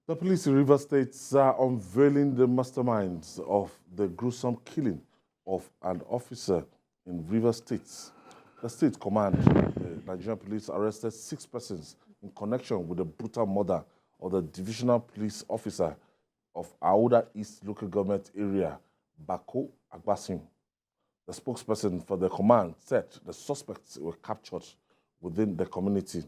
The police in Rivers State are unveiling the masterminds of the gruesome killing of an officer in Rivers State. The state command, the Nigerian Police, arrested 6 persons in connection with the brutal murder of the Divisional Police officer of Ahoada East Local Government Area, Bako Angbashim. The spokesperson for the command said the suspects were captured within the community.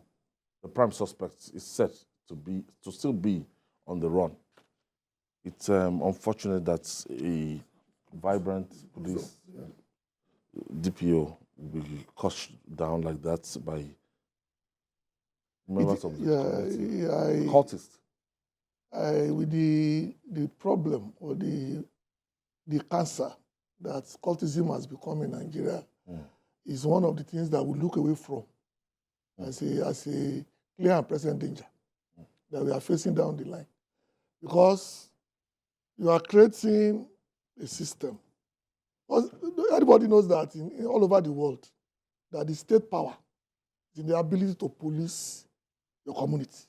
The prime suspect is said to still be on the run. It's unfortunate that a vibrant police DPO will be cut down like that by members of the community. Cultists. With the problem or the cancer that cultism has become in Nigeria is one of the things that we look away from as a clear and present danger that we are facing down the line. Because you are creating a system. Everybody knows that in all over the world, that the state power is in the ability to police your community.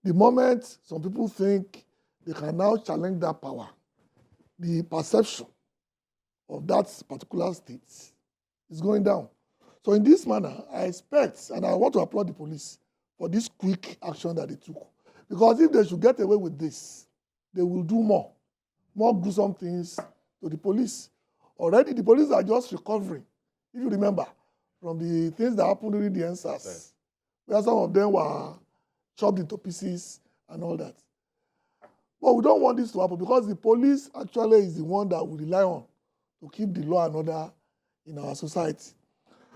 The moment some people think they can now challenge that power, the perception of that particular state is going down. So in this manner, I expect, and I want to applaud the police for this quick action that they took. Because if they should get away with this, they will do more gruesome things to the police. Already the police are just recovering, if you remember, from the things that happened during the NSAS, where some of them were chopped into pieces and all that. But we don't want this to happen because the police actually is the one that we rely on to keep the law and order in our society.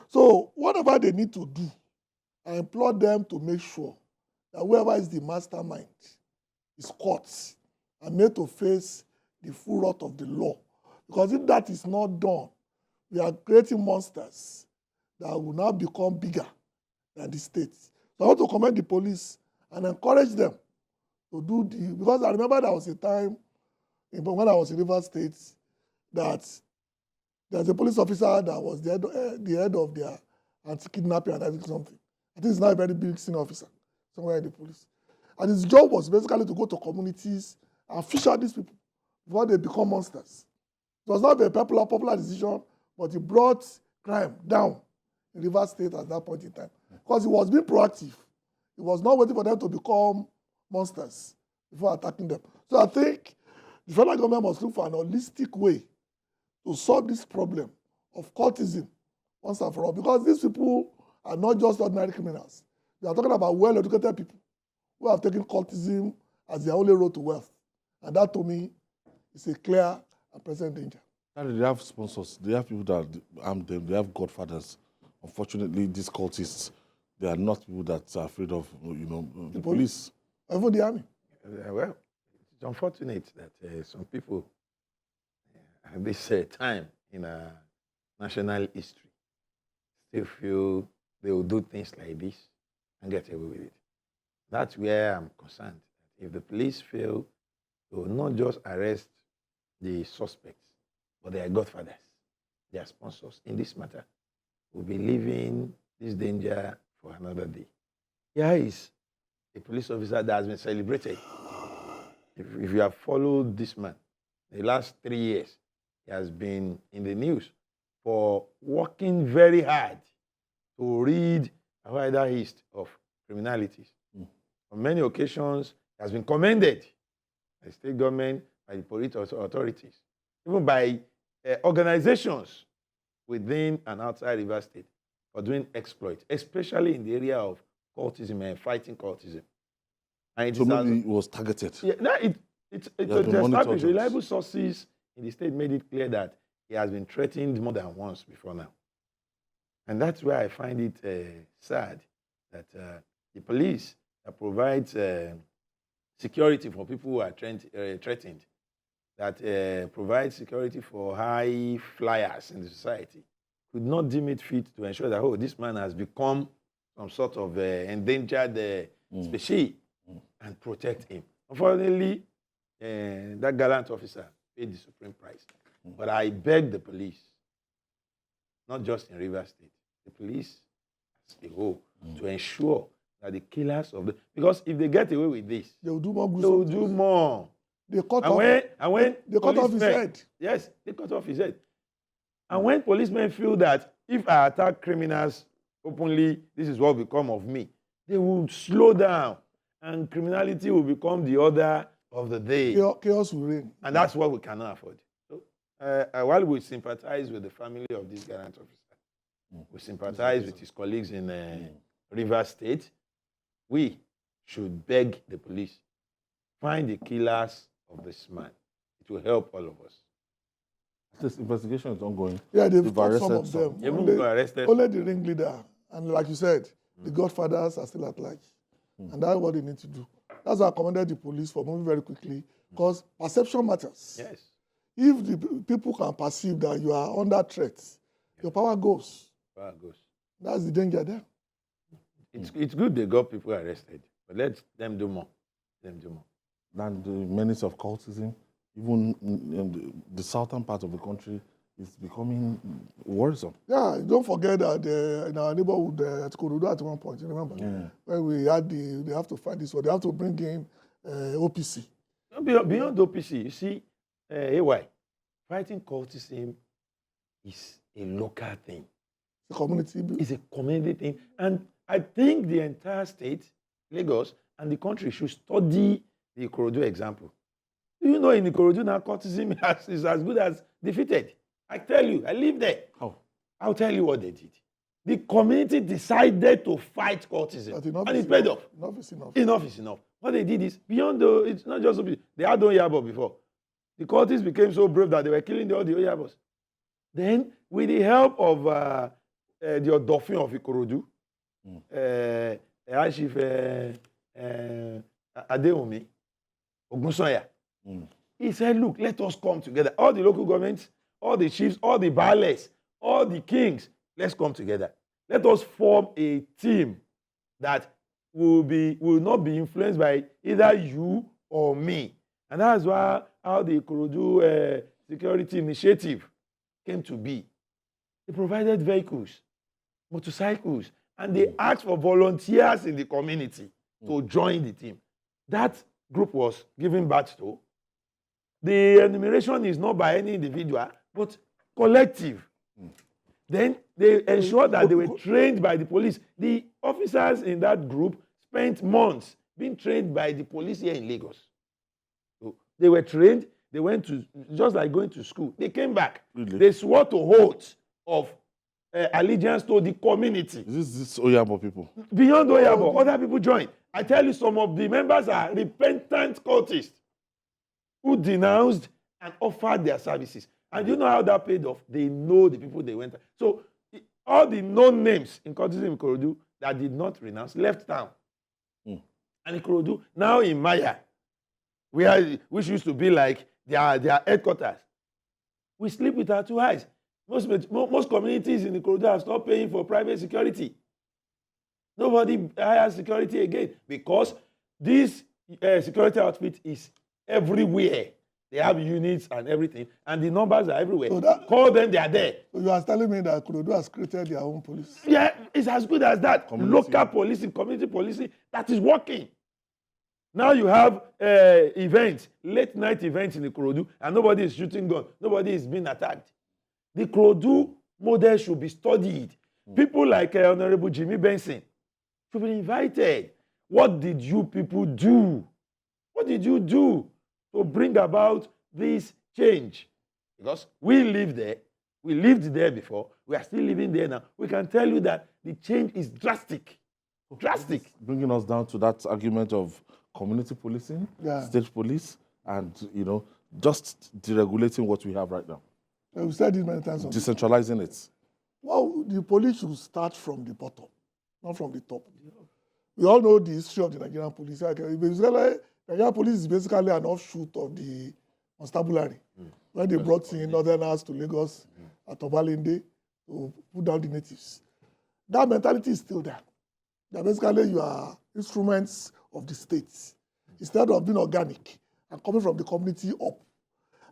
So whatever they need to do, I implore them to make sure that whoever is the mastermind is caught and made to face the full wrath of the law. Because if that is not done, we are creating monsters that will now become bigger than the state. So I want to commend the police and encourage them to do because I remember there was a time when I was in Rivers State that there's a police officer that was the head of their anti-kidnapping and I think something. I think he's now a very big senior officer somewhere in the police. And his job was basically to go to communities and fish out these people before they become monsters. It was not a popular decision, but he brought crime down in Rivers State at that point in time. Because he was being proactive. He was not waiting for them to become monsters before attacking them. So I think the federal government must look for an holistic way to solve this problem of cultism once and for all. Because these people are not just ordinary criminals. They are talking about well-educated people who have taken cultism as their only road to wealth. And that, to me, is a clear and present danger. And they have sponsors. They have people that arm them. They have godfathers. Unfortunately, these cultists, they are not people that are afraid of, the police. Even the army. Well, it's unfortunate that some people at this time in national history still feel they will do things like this and get away with it. That's where I'm concerned. If the police fail to not just arrest the suspects, but their godfathers, their sponsors in this matter, will be leaving this danger for another day. Here is a police officer that has been celebrated. If you have followed this man, the last 3 years, he has been in the news for working very hard to rid Ahoada East of criminalities. On many occasions, he has been commended by the state government, by the police authorities, even by organizations within and outside Rivers State for doing exploits, especially in the area of cultism and fighting cultism. And so maybe it was targeted. Yeah, no, it's established. Reliable sources in the state made it clear that he has been threatened more than once before now. And that's where I find it sad that the police that provides security for people who are threatened, that provides security for high flyers in the society, could not deem it fit to ensure that, this man has become some sort of endangered species and protect him. Unfortunately, that gallant officer paid the supreme price. But I beg the police, not just in Rivers State, the police as a whole, to ensure that the killers of the, because if they get away with this, They will do more they will gruesome. do more. They cut And off. when They cut off his policemen- head. Yes, they cut off his head. And when policemen feel that if I attack criminals openly, this is what will become of me, they will slow down and criminality will become the order of the day. Chaos will reign. And that's what we cannot afford. So, while we sympathize with the family of this gallant officer, we sympathize with his colleagues in Rivers State, we should beg the police, find the killers of this man. It will help all of us. This investigation is ongoing. Yeah, they've caught arrested some of them. Even Only, arrested. only the ringleader. And like you said, the godfathers are still at large. And that's what they need to do. That's why I commended the police for moving very quickly, because perception matters. Yes. If the people can perceive that you are under threat, your power goes. Power goes. That's the danger there. It's good they got people arrested, but let them do more. Let them do more. And the menace of cultism, even in the southern part of the country, is becoming worrisome. Yeah, don't forget that in our neighborhood at Korodu at one point, you remember? When we had they have to fight this one, they have to bring in OPC. Beyond OPC, you see, AY, fighting cultism is a local thing. The community. It's a community thing. And I think the entire state, Lagos, and the country should study the Ikorodu example. Do you know in Ikorodu now, cultism is as good as defeated? I tell you, I live there. How? I'll tell you what they did. The community decided to fight cultism, and it paid off. Enough is enough. Enough is enough. What they did is, beyond the, it's not just, they had Oyabo before. The cultists became so brave that they were killing all the Oyabos. Then, with the help of the Odofin of Ikorodu, Archief Adeomi, Ogunsanya, he said, look, let us come together. All the local governments, all the chiefs, all the baales, all the kings, let's come together. Let us form a team that will not be influenced by either you or me. And that's why how the Ikorodu Security Initiative came to be. They provided vehicles, motorcycles, and they asked for volunteers in the community to join the team. That group was given birth to. The enumeration is not by any individual, but collective. Then they ensured that they were trained by the police. The officers in that group spent months being trained by the police here in Lagos. So they were trained. They went to, just like going to school. They came back. Really? They swore to oath of allegiance to the community. Is this Oyabo people? Beyond Oyabo, other people joined. I tell you, some of the members are repentant cultists who denounced and offered their services. And you know how that paid off? They know the people they went. So all the known names in cultism in Ikorodu that did not renounce left town. And Ikorodu, now in Maya, which used to be like their headquarters, we sleep with our two eyes. Most communities in Ikorodu have stopped paying for private security. Nobody hires security again because this security outfit is everywhere. They have units and everything, and the numbers are everywhere. So call them, they are there. So you are telling me that Ikorodu has created their own police? Yeah, it's as good as that. Community. Local policing, community policing, that is working. Now you have events, late night events in Ikorodu, and nobody is shooting gun. Nobody is being attacked. The Ikorodu model should be studied. People like Honorable Jimmy Benson should be invited. What did you people do? What did you do to bring about this change? Because we live there. We lived there before. We are still living there now. We can tell you that the change is drastic. Drastic. Bringing us down to that argument of community policing, Yeah. state police, and, just deregulating what we have right now. We've said it many times. Decentralizing it. Well, the police should start from the bottom, not from the top. We all know the history of the Nigerian police. Basically, Nigerian police is basically an offshoot of the constabulary. When they brought in northerners to Lagos at Obalende to put down the natives. That mentality is still there. That basically you are instruments of the state. Instead of being organic and coming from the community up.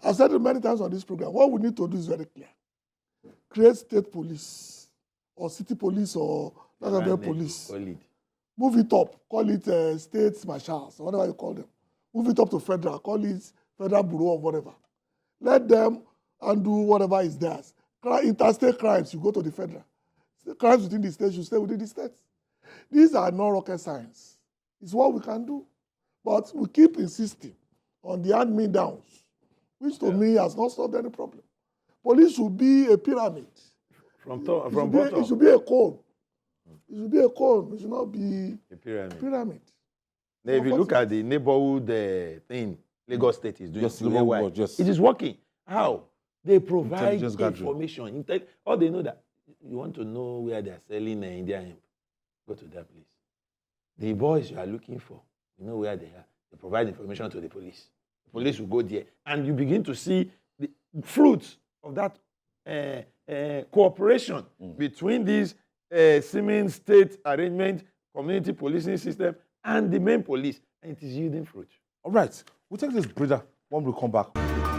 I've said it many times on this program. What we need to do is very clear. Create state police or city police or national police Move it up, call it state marshals, or whatever you call them. Move it up to federal, call it federal bureau of whatever. Let them undo whatever is theirs. Interstate crimes, you go to the federal. Crimes within the states, you stay within the states. These are not rocket science. It's what we can do. But we keep insisting on the hand-me-downs, which to me has not solved any problem. Police should be a pyramid. From bottom. It should be a cone. It should be a cone. It should not be A pyramid. pyramid. Now, if you look at the neighborhood thing Lagos State is doing, Just to AY, just it is working. How? They provide Intelligence gathering. information. All they know that you want to know where they are selling Indian hemp, go to that place. The boys you are looking for, you know where they are. They provide information to the police. The police will go there, and you begin to see the fruits of that cooperation between these seeming state arrangement, community policing system, and the main police, and it is yielding fruit. all right. We'll take this breather when we come back.